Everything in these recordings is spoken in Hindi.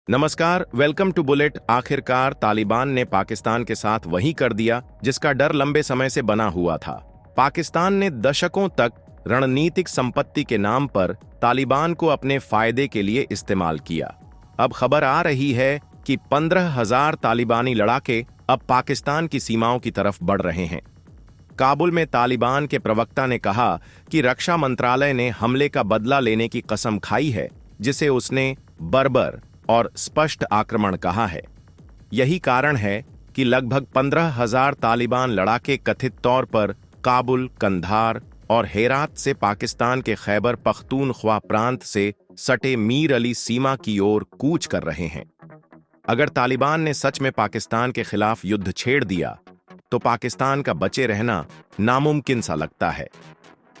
नमस्कार, वेलकम टू बुलेट। आखिरकार तालिबान ने पाकिस्तान के साथ वही कर दिया जिसका डर लंबे समय से बना हुआ था। पाकिस्तान ने दशकों तक रणनीतिक संपत्ति के नाम पर तालिबान को अपने फायदे के लिए इस्तेमाल किया। अब खबर आ रही है कि 15,000 तालिबानी लड़ाके अब पाकिस्तान की सीमाओं की तरफ बढ़ रहे हैं। काबुल में तालिबान के प्रवक्ता ने कहा कि रक्षा मंत्रालय ने हमले का बदला लेने की कसम खाई है, जिसे उसने बर्बर और स्पष्ट आक्रमण कहा है। यही कारण है कि लगभग 15,000 तालिबान लड़ाके कथित तौर पर काबुल, कंधार और हेरात से पाकिस्तान के खैबर पख्तूनख्वा प्रांत से सटे मीर अली सीमा की ओर कूच कर रहे हैं। अगर तालिबान ने सच में पाकिस्तान के खिलाफ युद्ध छेड़ दिया तो पाकिस्तान का बचे रहना नामुमकिन सा लगता है।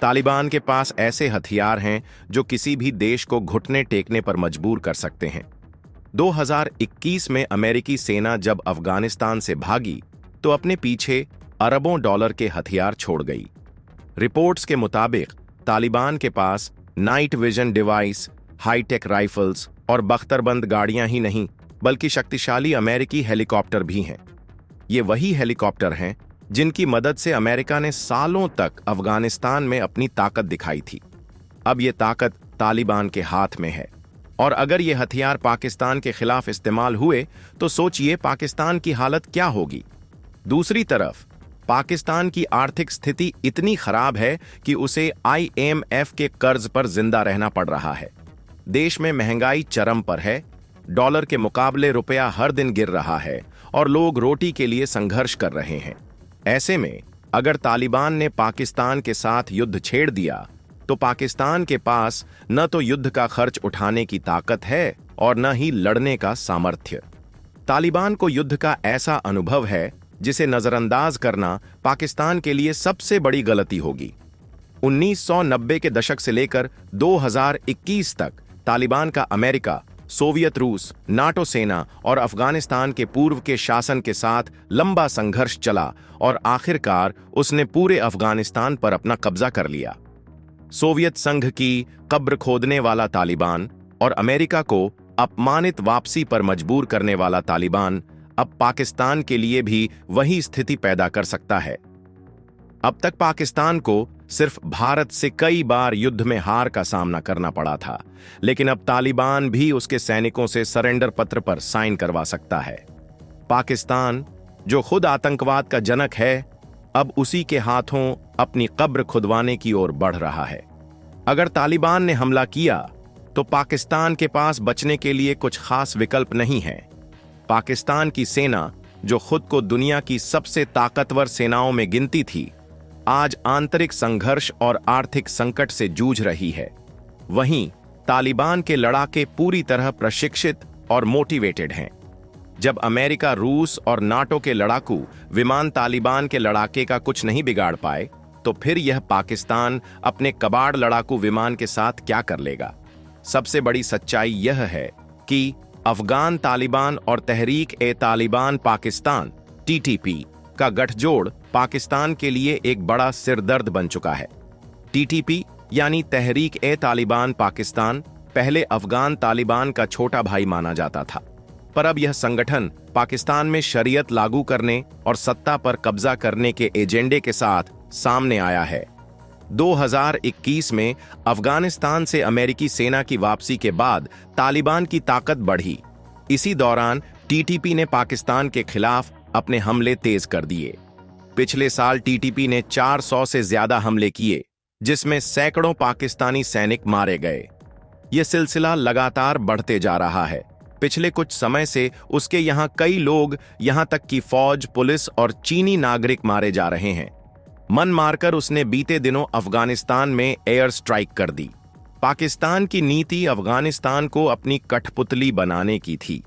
तालिबान के पास ऐसे हथियार हैं जो किसी भी देश को घुटने टेकने पर मजबूर कर सकते हैं। 2021 में अमेरिकी सेना जब अफगानिस्तान से भागी तो अपने पीछे अरबों डॉलर के हथियार छोड़ गई। रिपोर्ट्स के मुताबिक तालिबान के पास night vision device, hi tech rifles और बख्तरबंद गाड़ियां ही नहीं बल्कि शक्तिशाली अमेरिकी हेलीकॉप्टर भी हैं। ये वही हेलीकॉप्टर हैं जिनकी मदद से अमेरिका ने सालों तक अफगानिस्तान में अपनी ताकत दिखाई थी। अब ये ताकत तालिबान के हाथ में है और अगर ये हथियार पाकिस्तान के खिलाफ इस्तेमाल हुए तो सोचिए पाकिस्तान की हालत क्या होगी। दूसरी तरफ पाकिस्तान की आर्थिक स्थिति इतनी खराब है कि उसे IMF के कर्ज पर जिंदा रहना पड़ रहा है। देश में महंगाई चरम पर है, डॉलर के मुकाबले रुपया हर दिन गिर रहा है और लोग रोटी के लिए संघर्ष कर रहे हैं। ऐसे में अगर तालिबान ने पाकिस्तान के साथ युद्ध छेड़ दिया तो पाकिस्तान के पास न तो युद्ध का खर्च उठाने की ताकत है और न ही लड़ने का सामर्थ्य। तालिबान को युद्ध का ऐसा अनुभव है जिसे नजरअंदाज करना पाकिस्तान के लिए सबसे बड़ी गलती होगी। 1990 के दशक से लेकर 2021 तक तालिबान का अमेरिका, सोवियत रूस, नाटो सेना और अफगानिस्तान के पूर्व के शासन के साथ लंबा संघर्ष चला और आखिरकार उसने पूरे अफगानिस्तान पर अपना कब्जा कर लिया। सोवियत संघ की कब्र खोदने वाला तालिबान और अमेरिका को अपमानित वापसी पर मजबूर करने वाला तालिबान अब पाकिस्तान के लिए भी वही स्थिति पैदा कर सकता है। अब तक पाकिस्तान को सिर्फ भारत से कई बार युद्ध में हार का सामना करना पड़ा था, लेकिन अब तालिबान भी उसके सैनिकों से सरेंडर पत्र पर साइन करवा सकता है। पाकिस्तान, जो खुद आतंकवाद का जनक है, अब उसी के हाथों अपनी कब्र खुदवाने की ओर बढ़ रहा है। अगर तालिबान ने हमला किया तो पाकिस्तान के पास बचने के लिए कुछ खास विकल्प नहीं है। पाकिस्तान की सेना, जो खुद को दुनिया की सबसे ताकतवर सेनाओं में गिनती थी, आज आंतरिक संघर्ष और आर्थिक संकट से जूझ रही है। वहीं तालिबान के लड़ाके पूरी तरह प्रशिक्षित और मोटिवेटेड हैं। जब अमेरिका, रूस और नाटो के लड़ाकू विमान तालिबान के लड़ाके का कुछ नहीं बिगाड़ पाए, तो फिर यह पाकिस्तान अपने कबाड़ लड़ाकू विमान के साथ क्या कर लेगा। सबसे बड़ी सच्चाई यह है कि अफगान तालिबान और तहरीक-ए-तालिबान पाकिस्तान TTP का गठजोड़ पाकिस्तान के लिए एक बड़ा सिरदर्द बन चुका है। TTP यानी तहरीक-ए-तालिबान पाकिस्तान पहले अफगान तालिबान का छोटा भाई माना जाता था, पर अब यह संगठन पाकिस्तान में शरीयत लागू करने और सत्ता पर कब्जा करने के एजेंडे के साथ सामने आया है। 2021 में अफगानिस्तान से अमेरिकी सेना की वापसी के बाद तालिबान की ताकत बढ़ी। इसी दौरान TTP ने पाकिस्तान के खिलाफ अपने हमले तेज कर दिए। पिछले साल TTP ने 400 से ज्यादा हमले किए, जिसमें सैकड़ों पाकिस्तानी सैनिक मारे गए। यह सिलसिला लगातार बढ़ते जा रहा है। पिछले कुछ समय से उसके यहां कई लोग, यहां तक कि फौज, पुलिस और चीनी नागरिक मारे जा रहे हैं। मन मारकर उसने बीते दिनों अफगानिस्तान में एयर स्ट्राइक कर दी। पाकिस्तान की नीति अफगानिस्तान को अपनी कठपुतली बनाने की थी,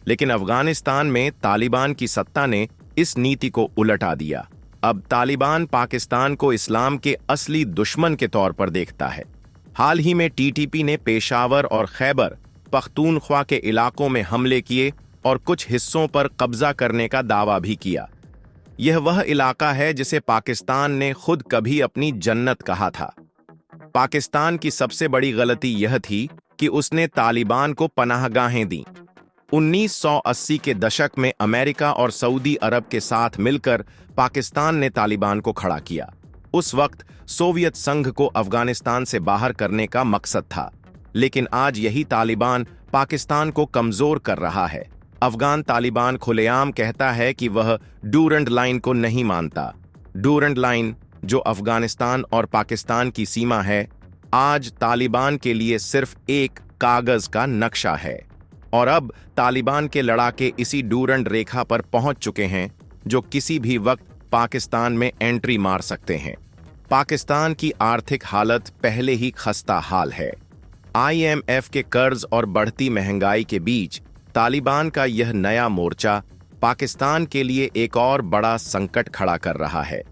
लेकिन अफगानिस्तान में तालिबान की सत्ता ने इस नीति को उलटा दिया। अब तालिबान पाकिस्तान को इस्लाम के असली दुश्मन के तौर पर देखता है। हाल ही में TTP ने पेशावर और खैबर पख्तूनख्वा के इलाकों में हमले किए और कुछ हिस्सों पर कब्जा करने का दावा भी किया। यह वह इलाका है जिसे पाकिस्तान ने खुद कभी अपनी जन्नत कहा था। पाकिस्तान की सबसे बड़ी गलती यह थी कि उसने तालिबान को पनाहगाहें दी। 1980 के दशक में अमेरिका और सऊदी अरब के साथ मिलकर पाकिस्तान ने तालिबान को खड़ा किया। उस वक्त सोवियत संघ को अफगानिस्तान से बाहर करने का मकसद था, लेकिन आज यही तालिबान पाकिस्तान को कमजोर कर रहा है। अफगान तालिबान खुलेआम कहता है कि वह डूरंड लाइन को नहीं मानता। डूरंड लाइन, जो अफगानिस्तान और पाकिस्तान की सीमा है, आज तालिबान के लिए सिर्फ एक कागज का नक्शा है। और अब तालिबान के लड़ाके इसी डूरंड रेखा पर पहुंच चुके हैं, जो किसी भी वक्त पाकिस्तान में एंट्री मार सकते हैं। पाकिस्तान की आर्थिक हालत पहले ही खस्ता हाल है। IMF के कर्ज और बढ़ती महंगाई के बीच तालिबान का यह नया मोर्चा पाकिस्तान के लिए एक और बड़ा संकट खड़ा कर रहा है।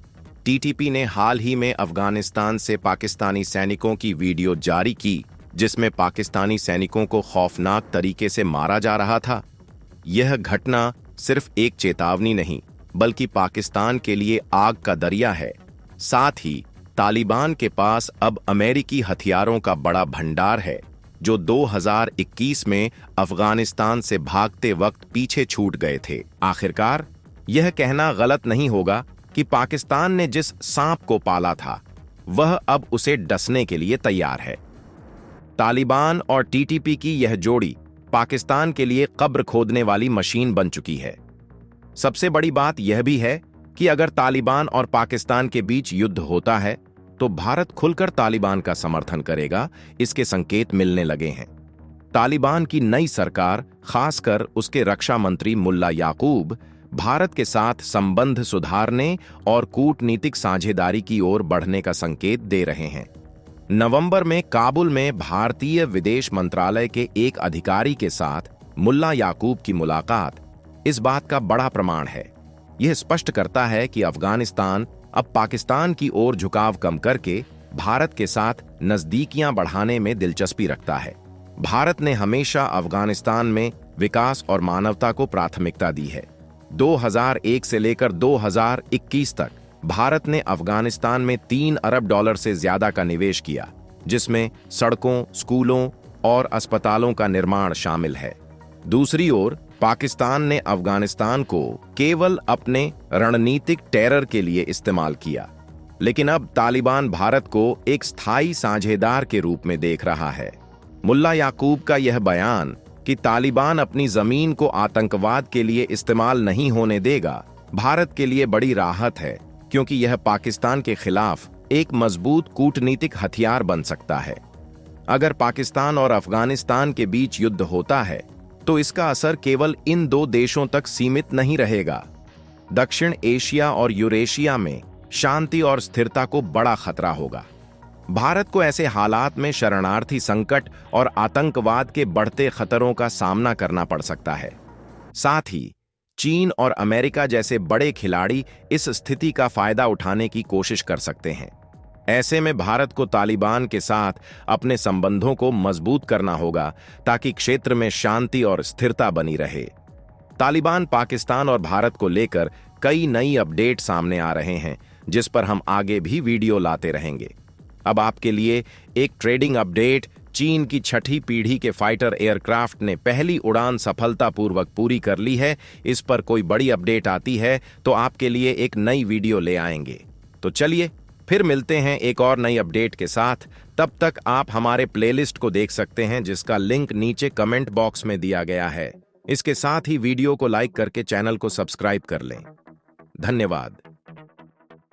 TTP ने हाल ही में अफगानिस्तान से पाकिस्तानी सैनिकों की वीडियो जारी की, जिसमें पाकिस्तानी सैनिकों को खौफनाक तरीके से मारा जा रहा था। यह घटना सिर्फ एक चेतावनी नहीं, बल्कि पाकिस्तान के लिए आग का दरिया है। साथ ही तालिबान के पास अब अमेरिकी हथियारों का बड़ा भंडार है, जो 2021 में अफगानिस्तान से भागते वक्त पीछे छूट गए थे। आखिरकार यह कहना गलत नहीं होगा कि पाकिस्तान ने जिस सांप को पाला था, वह अब उसे डसने के लिए तैयार है। तालिबान और TTP की यह जोड़ी पाकिस्तान के लिए कब्र खोदने वाली मशीन बन चुकी है। सबसे बड़ी बात यह भी है कि अगर तालिबान और पाकिस्तान के बीच युद्ध होता है, तो भारत खुलकर तालिबान का समर्थन करेगा, इसके संकेत मिलने लगे हैं। तालिबान की नई सरकार, खासकर उसके रक्षा मंत्री मुल्ला याकूब, भारत के साथ संबंध सुधारने और कूटनीतिक साझेदारी की ओर बढ़ने का संकेत दे रहे हैं। नवंबर में काबुल में भारतीय विदेश मंत्रालय के एक अधिकारी के साथ मुल्ला याकूब की मुलाकात इस बात का बड़ा प्रमाण है। यह स्पष्ट करता है कि अफगानिस्तान अब पाकिस्तान की ओर झुकाव कम करके भारत के साथ नजदीकियां बढ़ाने में दिलचस्पी रखता है। भारत ने हमेशा अफगानिस्तान में विकास और मानवता को प्राथमिकता दी है। 2001 से लेकर 2021 तक भारत ने अफगानिस्तान में $3 अरब से ज्यादा का निवेश किया, जिसमें सड़कों, स्कूलों और अस्पतालों का निर्माण शामिल है। दूसरी ओर पाकिस्तान ने अफगानिस्तान को केवल अपने रणनीतिक टेरर के लिए इस्तेमाल किया, लेकिन अब तालिबान भारत को एक स्थायी साझेदार के रूप में देख रहा है। मुल्ला याकूब का यह बयान कि तालिबान अपनी जमीन को आतंकवाद के लिए इस्तेमाल नहीं होने देगा, भारत के लिए बड़ी राहत है, क्योंकि यह पाकिस्तान के खिलाफ एक मजबूत कूटनीतिक हथियार बन सकता है। अगर पाकिस्तान और अफगानिस्तान के बीच युद्ध होता है, तो इसका असर केवल इन दो देशों तक सीमित नहीं रहेगा। दक्षिण एशिया और यूरेशिया में शांति और स्थिरता को बड़ा खतरा होगा। भारत को ऐसे हालात में शरणार्थी संकट और आतंकवाद के बढ़ते खतरों का सामना करना पड़ सकता है। साथ ही चीन और अमेरिका जैसे बड़े खिलाड़ी इस स्थिति का फायदा उठाने की कोशिश कर सकते हैं। ऐसे में भारत को तालिबान के साथ अपने संबंधों को मजबूत करना होगा, ताकि क्षेत्र में शांति और स्थिरता बनी रहे। तालिबान, पाकिस्तान और भारत को लेकर कई नई अपडेट सामने आ रहे हैं, जिस पर हम आगे भी वीडियो लाते रहेंगे। अब आपके लिए एक ट्रेडिंग अपडेट। चीन की 6ठी पीढ़ी के फाइटर एयरक्राफ्ट ने पहली उड़ान सफलतापूर्वक पूरी कर ली है। इस पर कोई बड़ी अपडेट आती है तो आपके लिए एक नई वीडियो ले आएंगे। तो चलिए फिर मिलते हैं एक और नई अपडेट के साथ। तब तक आप हमारे प्लेलिस्ट को देख सकते हैं, जिसका लिंक नीचे कमेंट बॉक्स में दिया गया है। इसके साथ ही वीडियो को लाइक करके चैनल को सब्सक्राइब कर लें। धन्यवाद।